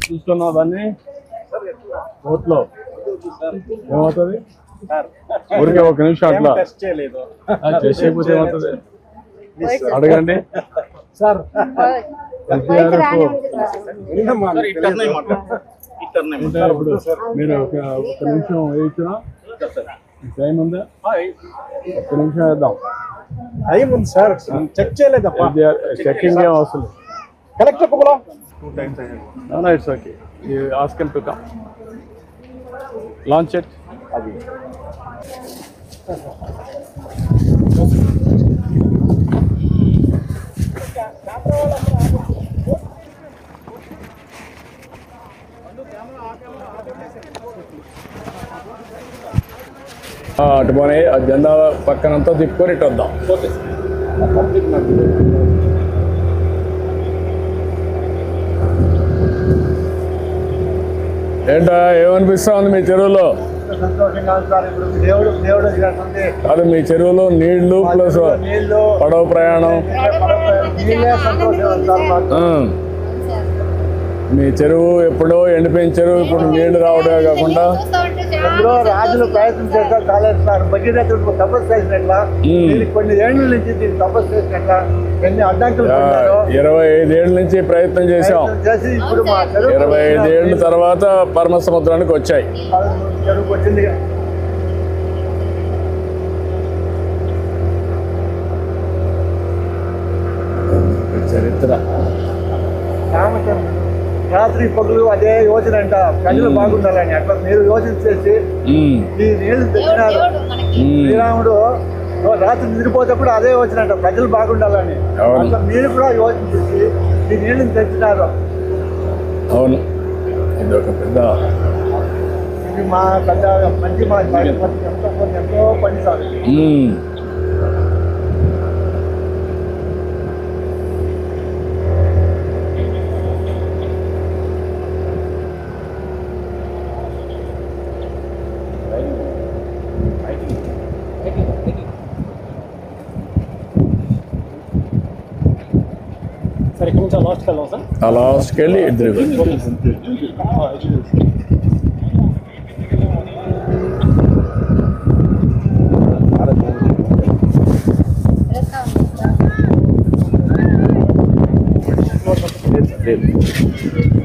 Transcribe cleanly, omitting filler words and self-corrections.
చూస్తున్నావు దాన్ని కోట్లో ఏమవుతుంది ఊరికే ఒక నిమిషం అట్లా చేయకపోతే ఏమవుతుంది అడగండి సార్. ఇప్పుడు మీరు ఒక నిమిషం వేయించునా టైం ఉందా? ఒక్క నిమిషం వేద్దాం. టైం ఉంది సార్, చెక్ చేయలేదు. చెక్కింగ్ ఏం అవసరం collector No, no, it's okay. You ask him to come. Launch it. అటు పోనీ ఆ జెండా పక్కనంతా తిప్పుకొని ఇటు వద్దాం. ఏంటా ఏమనిపిస్తా ఉంది మీ చెరువులో? అది మీ చెరువులో నీళ్లు ప్లస్ పడవ ప్రయాణం. మీ చెరువు ఎప్పుడో ఎండిపోయిన చెరువు ఇప్పుడు నీళ్లు రావడమే కాకుండా రాజులు ప్రయత్నం చేస్తారు కాలేదు సార్. భగీరథుడు తపస్సు చేసినట్లా కొన్ని ఏళ్ళ నుంచి దీన్ని తపస్సు చేసినట్లా ఎన్ని అడ్డంకులు 25 ఏళ్ళ నుంచి ప్రయత్నం చేశాం. చేసి ఇప్పుడు మా 25 ఏళ్ళ తర్వాత పరమ సముద్రానికి వచ్చాయి. చెరువుకు వచ్చింది. చరిత్ర రాత్రి పగులు అదే యోచన అంట, ప్రజలు బాగుండాలని. అట్లా మీరు యోచన చేసి ఈ నీళ్లు తెచ్చినారు. శ్రీరాముడు రాత్రి నిద్రపోతేప్పుడు అదే యోచన అంట, ప్రజలు బాగుండాలని. అట్లా మీరు కూడా యోచన చేసి ఈ నీళ్ళని తెచ్చినారు. అవును, ఇది ఒక పెద్ద ఇది మా పెద్ద మంచి మా ఎంతో పని సార్. సార్ ఇక్కడ నుంచి లాస్ట్కి వెళ్దాం సార్. ఆ లాస్ట్కి వెళ్ళి ఇద్దరు Gracias.